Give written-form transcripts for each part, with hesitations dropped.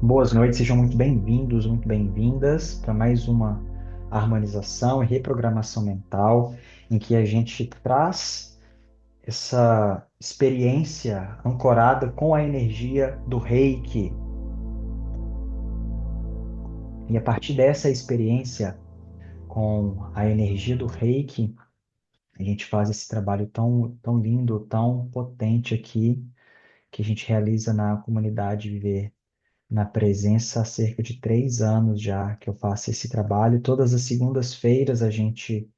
Boas noites, sejam muito bem-vindos, muito bem-vindas para mais uma harmonização e reprogramação mental, em que a gente traz essa experiência ancorada com a energia do Reiki. E a partir dessa experiência com a energia do Reiki, a gente faz esse trabalho tão lindo, tão potente aqui, que a gente realiza na comunidade Viver na Presença há cerca de 3 anos já que eu faço esse trabalho. Todas as segundas-feiras a gente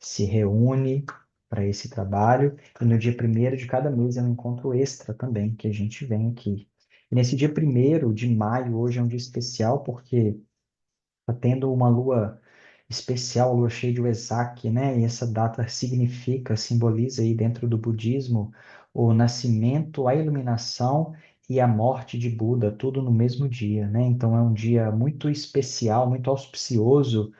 se reúne para esse trabalho e no dia primeiro de cada mês é um encontro extra também que a gente vem aqui. E nesse dia primeiro de maio, hoje é um dia especial porque está tendo uma lua especial, a lua cheia de Wesak, né? E essa data significa, simboliza aí dentro do budismo o nascimento, a iluminação e a morte de Buda, tudo no mesmo dia, né? Então é um dia muito especial, muito auspicioso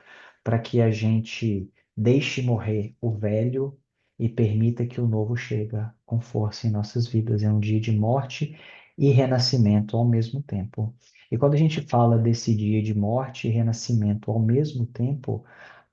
para que a gente deixe morrer o velho e permita que o novo chegue com força em nossas vidas. É um dia de morte e renascimento ao mesmo tempo. E quando a gente fala desse dia de morte e renascimento ao mesmo tempo,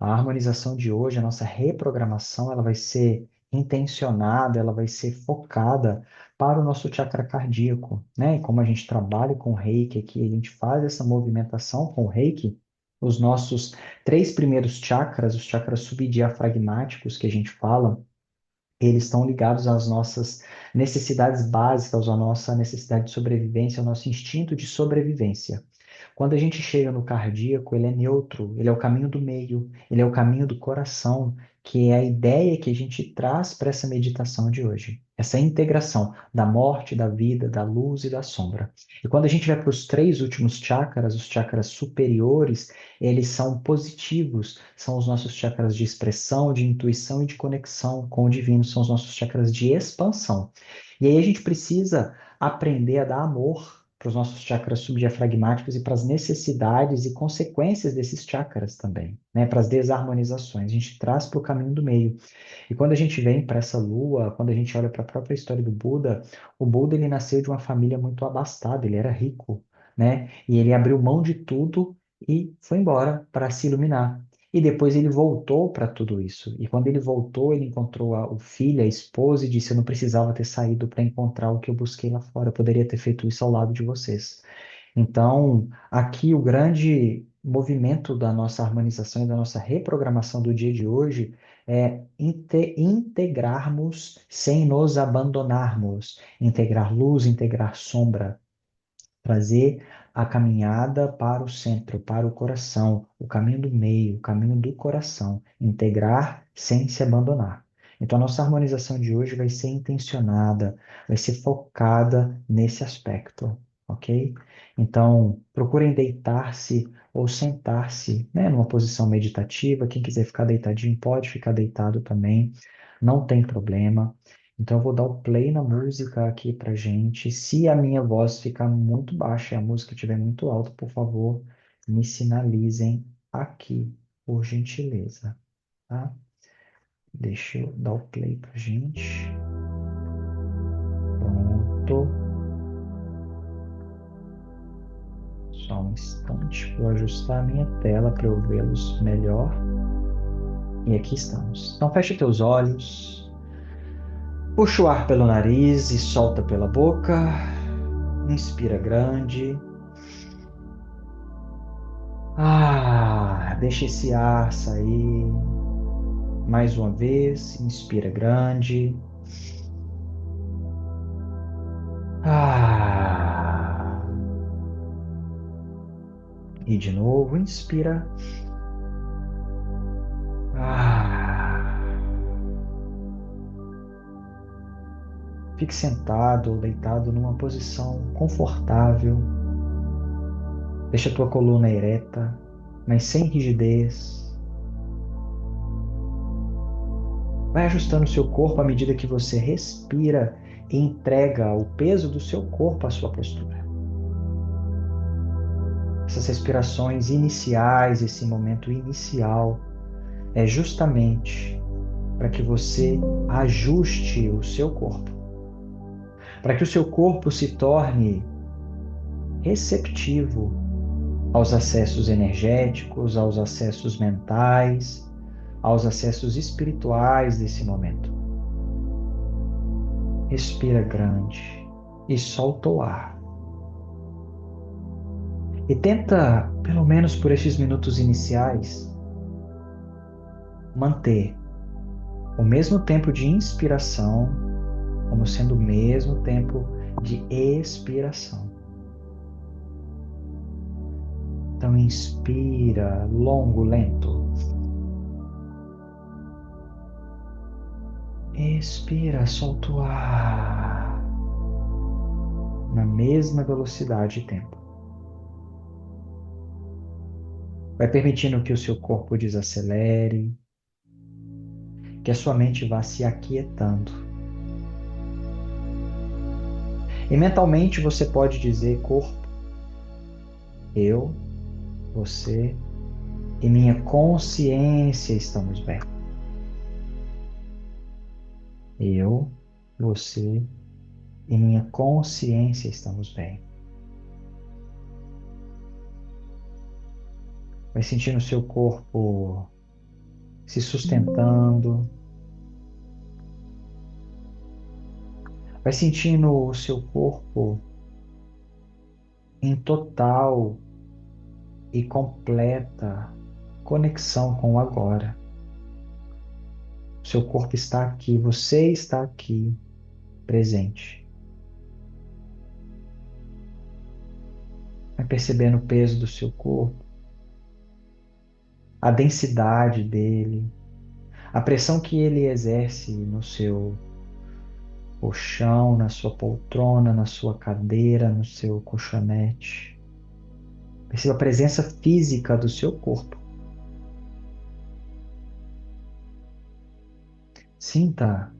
a harmonização de hoje, a nossa reprogramação, ela vai ser intencionada, ela vai ser focada para o nosso chakra cardíaco, né? E como a gente trabalha com o Reiki aqui, a gente faz essa movimentação com o Reiki, os nossos três primeiros chakras, os chakras subdiafragmáticos que a gente fala, eles estão ligados às nossas necessidades básicas, à nossa necessidade de sobrevivência, ao nosso instinto de sobrevivência. Quando a gente chega no cardíaco, ele é neutro, ele é o caminho do meio, ele é o caminho do coração, que é a ideia que a gente traz para essa meditação de hoje. Essa integração da morte, da vida, da luz e da sombra. E quando a gente vai para os três últimos chakras, os chakras superiores, eles são positivos, são os nossos chakras de expressão, de intuição e de conexão com o divino, são os nossos chakras de expansão. E aí a gente precisa aprender a dar amor para os nossos chakras subdiafragmáticos e para as necessidades e consequências desses chakras também, né? Para as desarmonizações. A gente traz para o caminho do meio. E quando a gente vem para essa lua, quando a gente olha para a própria história do Buda, o Buda ele nasceu de uma família muito abastada, ele era rico, né? E ele abriu mão de tudo e foi embora para se iluminar. E depois ele voltou para tudo isso. E quando ele voltou, ele encontrou o filho, a esposa, e disse: Eu não precisava ter saído para encontrar o que eu busquei lá fora. Eu poderia ter feito isso ao lado de vocês. Então, aqui o grande movimento da nossa harmonização e da nossa reprogramação do dia de hoje é integrarmos sem nos abandonarmos. Integrar luz, integrar sombra, trazer a caminhada para o centro, para o coração, o caminho do meio, o caminho do coração, integrar sem se abandonar. Então, a nossa harmonização de hoje vai ser intencionada, vai ser focada nesse aspecto, ok? Então, procurem deitar-se ou sentar-se, né, numa posição meditativa. Quem quiser ficar deitadinho pode ficar deitado também, não tem problema. Então, eu vou dar o play na música aqui pra gente. Se a minha voz ficar muito baixa e a música estiver muito alta, por favor, me sinalizem aqui, por gentileza, tá? Deixa eu dar o play pra gente. Pronto. Só um instante para eu ajustar a minha tela para eu vê-los melhor. E aqui estamos. Então, feche teus olhos. Puxa o ar pelo nariz e solta pela boca. Inspira grande. Deixa esse ar sair. Mais uma vez, inspira grande. Ah, e de novo, inspira. Ah, fique sentado ou deitado numa posição confortável. Deixa a tua coluna ereta, mas sem rigidez. Vai ajustando o seu corpo à medida que você respira e entrega o peso do seu corpo à sua postura. Essas respirações iniciais, esse momento inicial, é justamente para que você ajuste o seu corpo, para que o seu corpo se torne receptivo aos acessos energéticos, aos acessos mentais, aos acessos espirituais desse momento. Respira grande e solta o ar. E tenta, pelo menos por estes minutos iniciais, manter o mesmo tempo de inspiração como sendo o mesmo tempo de expiração. Então inspira, longo, lento. Expira, solta o ar na mesma velocidade e tempo. Vai permitindo que o seu corpo desacelere, que a sua mente vá se aquietando. E mentalmente você pode dizer: corpo, eu, você e minha consciência estamos bem. Eu, você e minha consciência estamos bem. Vai sentindo o seu corpo se sustentando. Vai sentindo o seu corpo em total e completa conexão com o agora. O seu corpo está aqui, você está aqui, presente. Vai percebendo o peso do seu corpo, a densidade dele, a pressão que ele exerce no seu colchão, na sua poltrona, na sua cadeira, no seu colchonete. Perceba a presença física do seu corpo. Sinta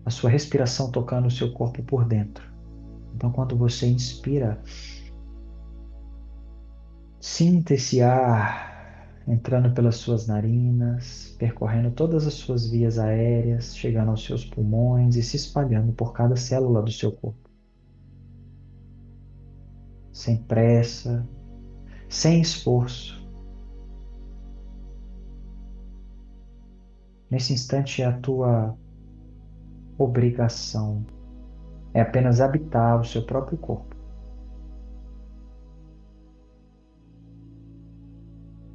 a sua respiração tocando o seu corpo por dentro. Então, quando você inspira, sinta esse ar entrando pelas suas narinas, percorrendo todas as suas vias aéreas, chegando aos seus pulmões e se espalhando por cada célula do seu corpo. Sem pressa, sem esforço. Nesse instante é a tua obrigação. É apenas habitar o seu próprio corpo.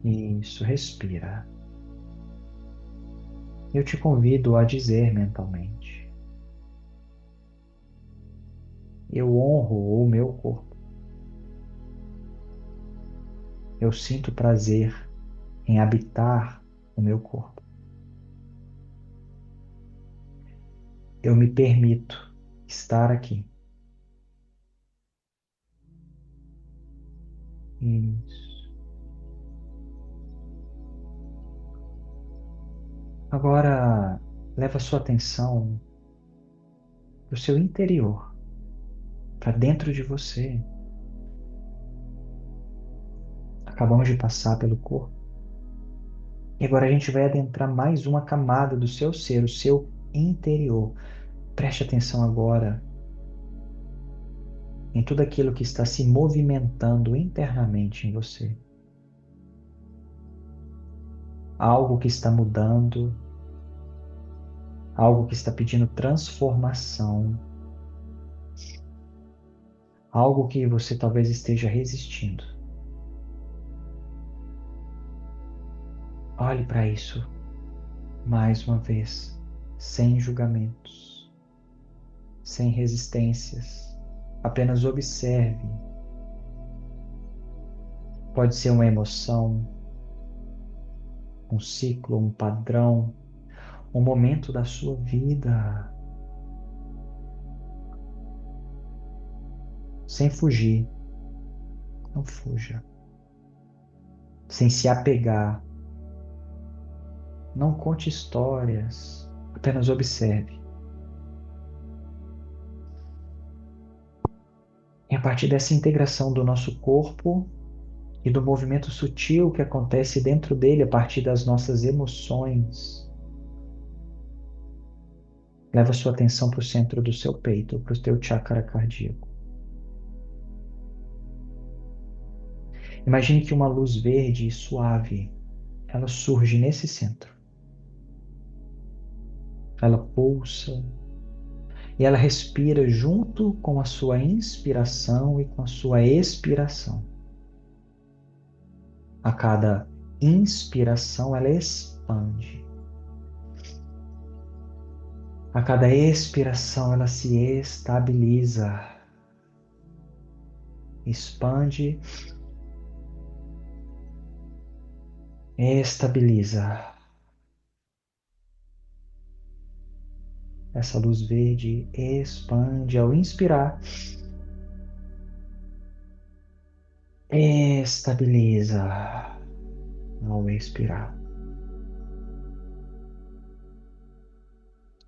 Isso, respira. Eu te convido a dizer mentalmente: eu honro o meu corpo. Eu sinto prazer em habitar o meu corpo. Eu me permito estar aqui. Isso. Agora, leva sua atenção para o seu interior, para dentro de você. Acabamos de passar pelo corpo. E agora a gente vai adentrar mais uma camada do seu ser, o seu interior. Preste atenção agora em tudo aquilo que está se movimentando internamente em você. Algo que está mudando, algo que está pedindo transformação, algo que você talvez esteja resistindo. Olhe para isso mais uma vez, sem julgamentos, sem resistências. Apenas observe. Pode ser uma emoção, um ciclo, um padrão, um momento da sua vida. Sem fugir. Não fuja. Sem se apegar. Não conte histórias. Apenas observe. E a partir dessa integração do nosso corpo e do movimento sutil que acontece dentro dele a partir das nossas emoções, leva sua atenção para o centro do seu peito, para o teu chakra cardíaco. Imagine que uma luz verde e suave, ela surge nesse centro. Ela pulsa e ela respira junto com a sua inspiração e com a sua expiração. A cada inspiração, ela expande. A cada expiração, ela se estabiliza. Expande, estabiliza. Essa luz verde expande ao inspirar. Estabiliza ao expirar.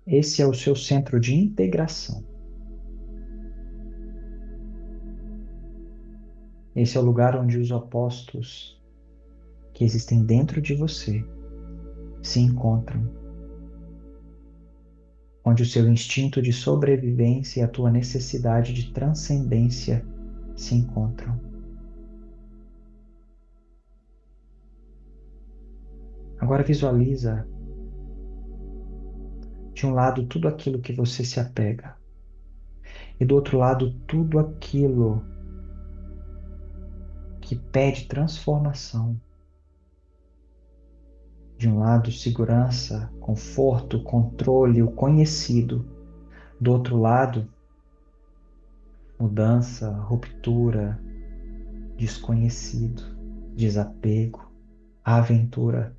Esse é o seu centro de integração. Esse é o lugar onde os opostos que existem dentro de você se encontram. Onde o seu instinto de sobrevivência e a tua necessidade de transcendência se encontram. Agora visualiza de um lado tudo aquilo que você se apega e do outro lado tudo aquilo que pede transformação. De um lado, segurança, conforto, controle, o conhecido. Do outro lado, mudança, ruptura, desconhecido, desapego, aventura.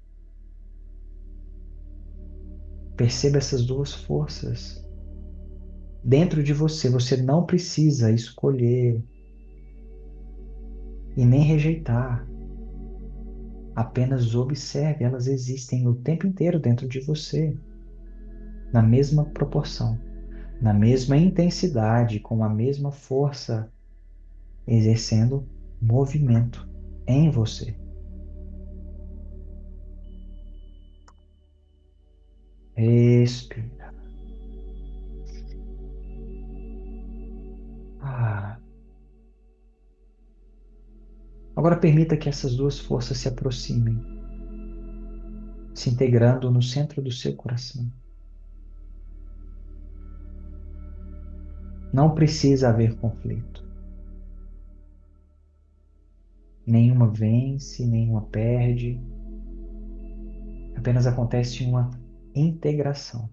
Perceba essas duas forças. Dentro de você, você não precisa escolher e nem rejeitar. Apenas observe, elas existem o tempo inteiro dentro de você, na mesma proporção, na mesma intensidade, com a mesma força, exercendo movimento em você. Respira. Ah. Agora permita que essas duas forças se aproximem, se integrando no centro do seu coração. Não precisa haver conflito. Nenhuma vence, nenhuma perde. Apenas acontece uma integração.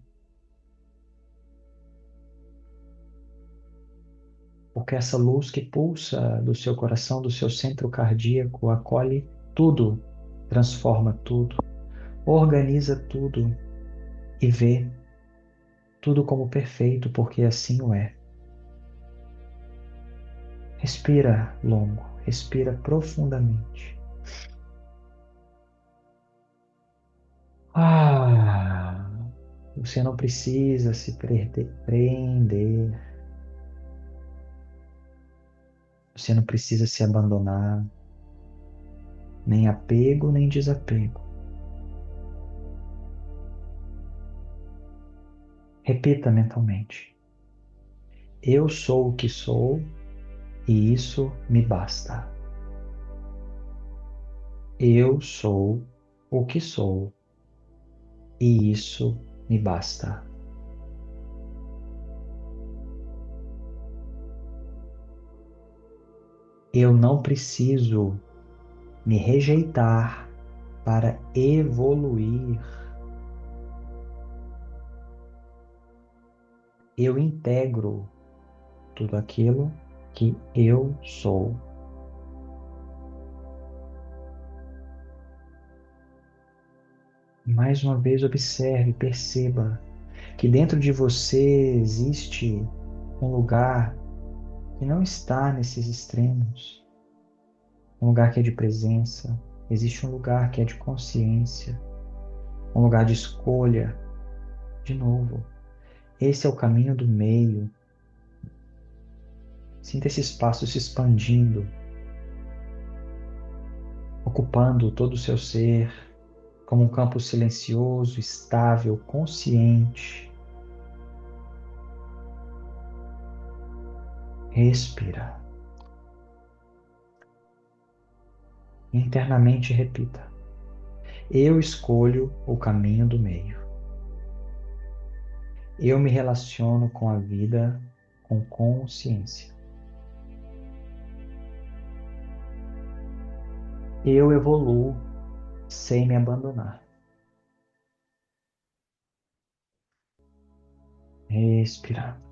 Porque essa luz que pulsa do seu coração, do seu centro cardíaco, acolhe tudo, transforma tudo, organiza tudo e vê tudo como perfeito, porque assim o é. Respira longo, respira profundamente. Ah, você não precisa se prender, você não precisa se abandonar, nem apego, nem desapego. Repita mentalmente: eu sou o que sou e isso me basta. Eu sou o que sou e isso me basta. Eu não preciso me rejeitar para evoluir. Eu integro tudo aquilo que eu sou. Mais uma vez, observe, perceba que dentro de você existe um lugar que não está nesses extremos. Um lugar que é de presença. Existe um lugar que é de consciência. Um lugar de escolha. De novo, esse é o caminho do meio. Sinta esse espaço se expandindo, ocupando todo o seu ser, como um campo silencioso, estável, consciente. Respira. Internamente repita: eu escolho o caminho do meio. Eu me relaciono com a vida com consciência. Eu evoluo sem me abandonar. Respirando.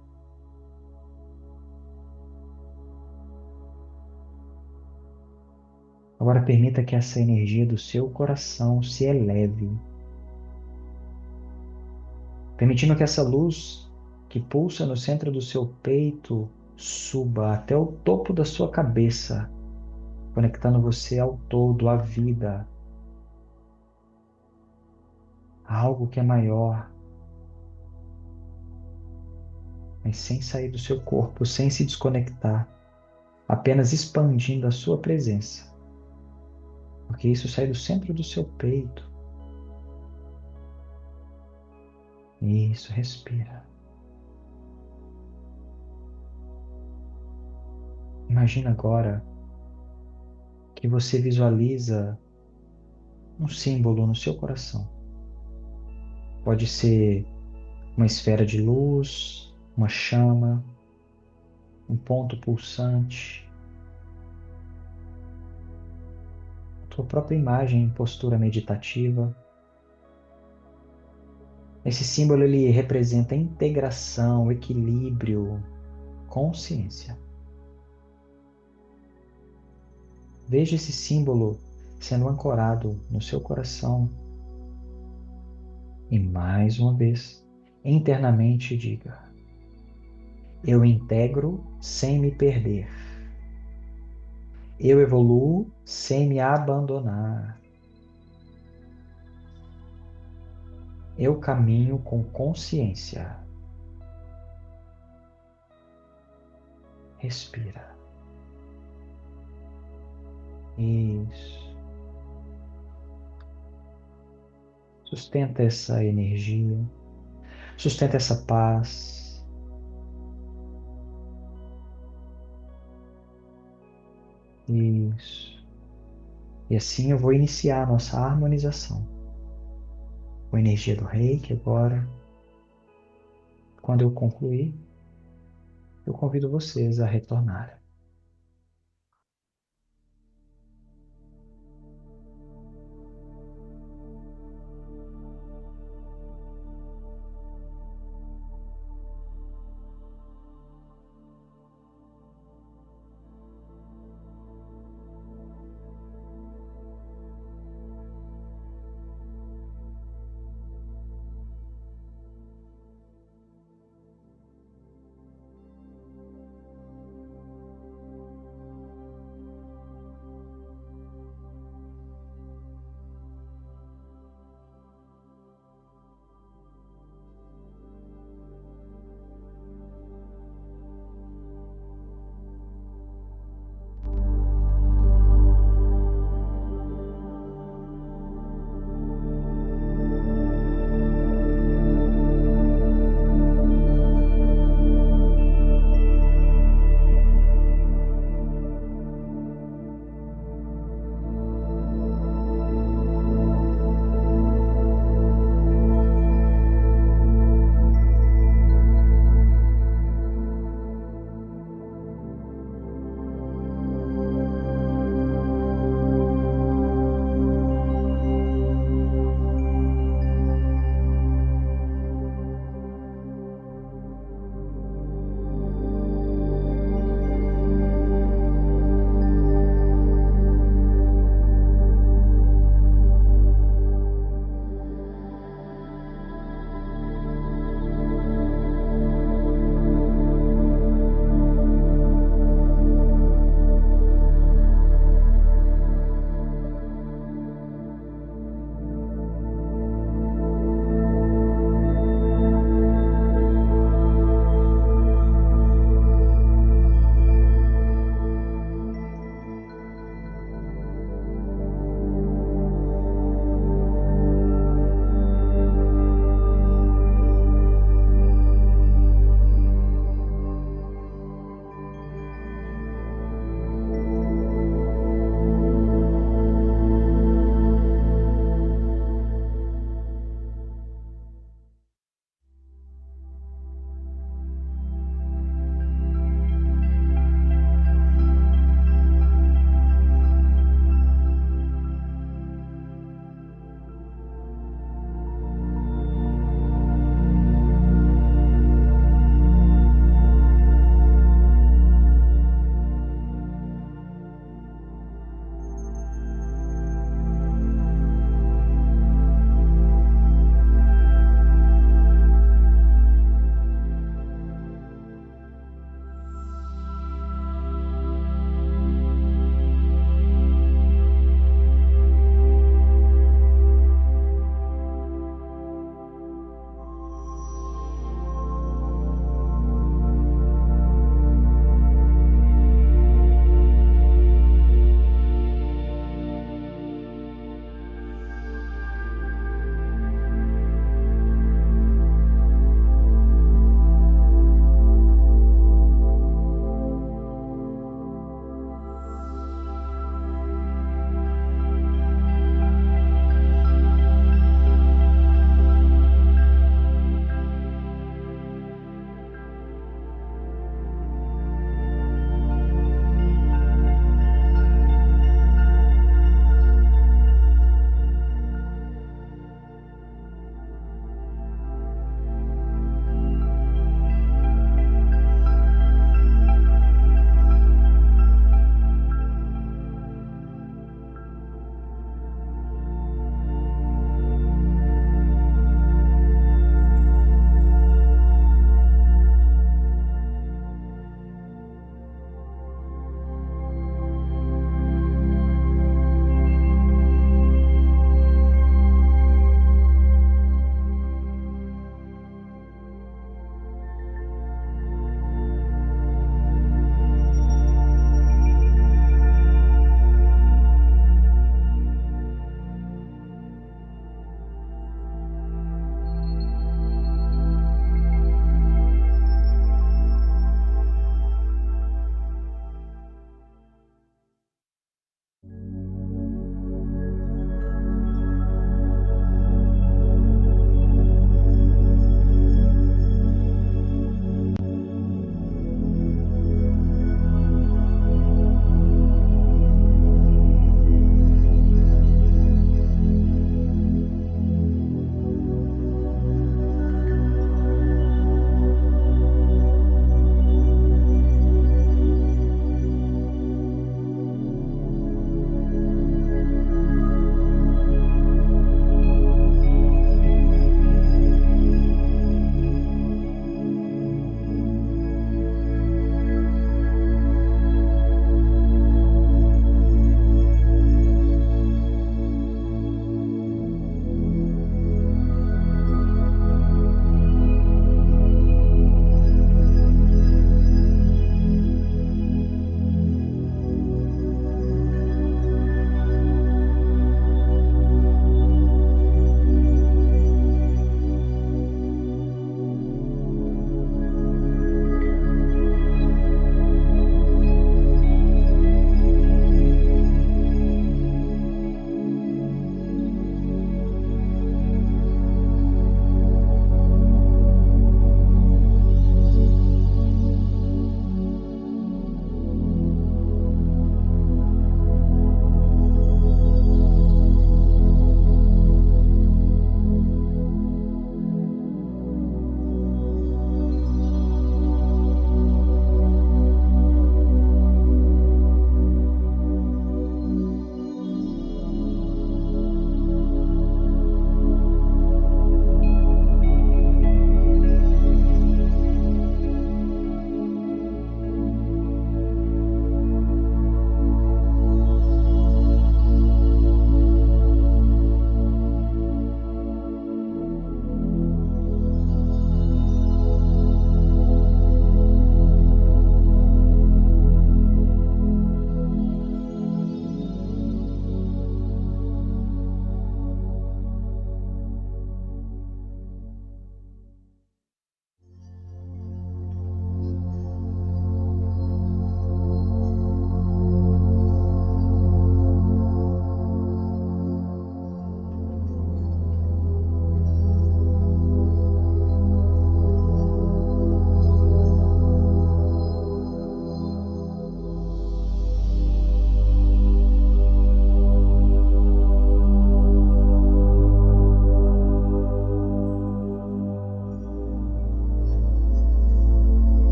Agora permita que essa energia do seu coração se eleve, permitindo que essa luz que pulsa no centro do seu peito suba até o topo da sua cabeça, conectando você ao todo, à vida, a algo que é maior, mas sem sair do seu corpo, sem se desconectar, apenas expandindo a sua presença, porque isso sai do centro do seu peito. Isso, respira. Imagina agora que você visualiza um símbolo no seu coração. Pode ser uma esfera de luz, uma chama, um ponto pulsante, a tua própria imagem em postura meditativa. Esse símbolo ele representa integração, equilíbrio, consciência. Veja esse símbolo sendo ancorado no seu coração e mais uma vez, internamente diga: eu integro sem me perder. Eu evoluo sem me abandonar. Eu caminho com consciência. Respira. Isso. Sustenta essa energia. Sustenta essa paz. Isso. E assim eu vou iniciar a nossa harmonização com a energia do Reiki agora. Quando eu concluir, eu convido vocês a retornar.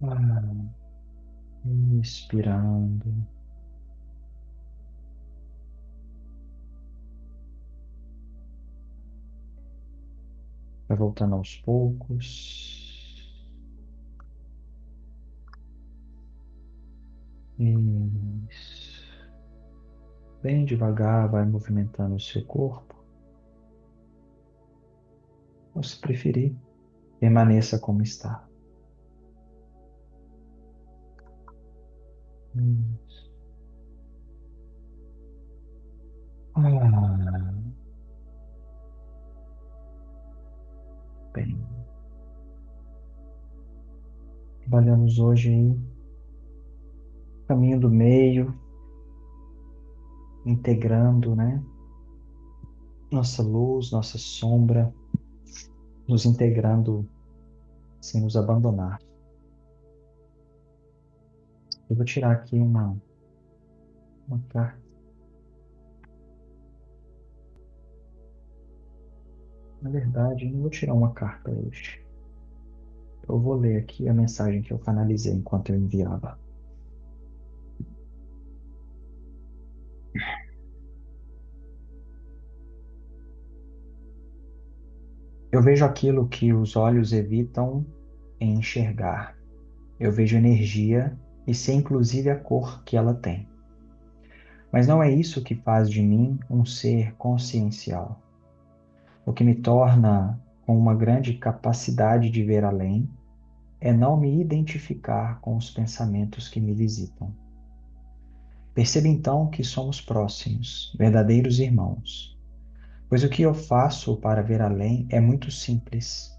Ah, inspirando. Vai voltando aos poucos. Isso. Bem devagar, vai movimentando o seu corpo. Ou se preferir, permaneça como está. Hum. Ah, bem. Trabalhamos hoje em caminho do meio, integrando, né? Nossa luz, nossa sombra, nos integrando sem nos abandonar. Eu vou tirar aqui uma carta. Na verdade, eu não vou tirar uma carta hoje. Eu vou ler aqui a mensagem que eu canalizei enquanto eu enviava. Eu vejo aquilo que os olhos evitam em enxergar. Eu vejo energia e sei inclusive a cor que ela tem. Mas não é isso que faz de mim um ser consciencial. O que me torna com uma grande capacidade de ver além é não me identificar com os pensamentos que me visitam. Perceba então que somos próximos, verdadeiros irmãos, pois o que eu faço para ver além é muito simples.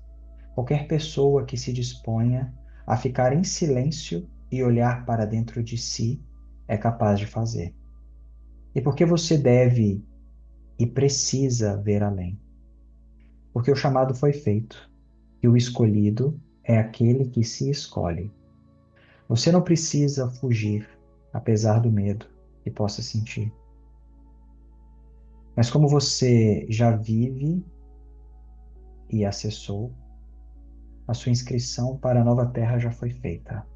Qualquer pessoa que se disponha a ficar em silêncio e olhar para dentro de si é capaz de fazer. E por que você deve e precisa ver além? Porque o chamado foi feito, e o escolhido é aquele que se escolhe. Você não precisa fugir, apesar do medo que possa sentir. Mas como você já vive e acessou, a sua inscrição para a nova terra já foi feita.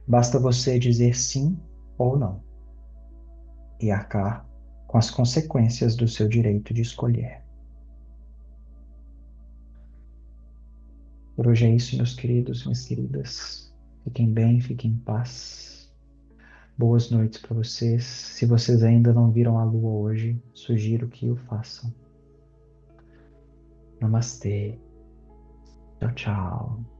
Basta você dizer sim ou não e arcar com as consequências do seu direito de escolher. Por hoje é isso, meus queridos, minhas queridas. Fiquem bem, fiquem em paz. Boas noites para vocês. Se vocês ainda não viram a lua hoje, sugiro que o façam. Namastê. Tchau, tchau.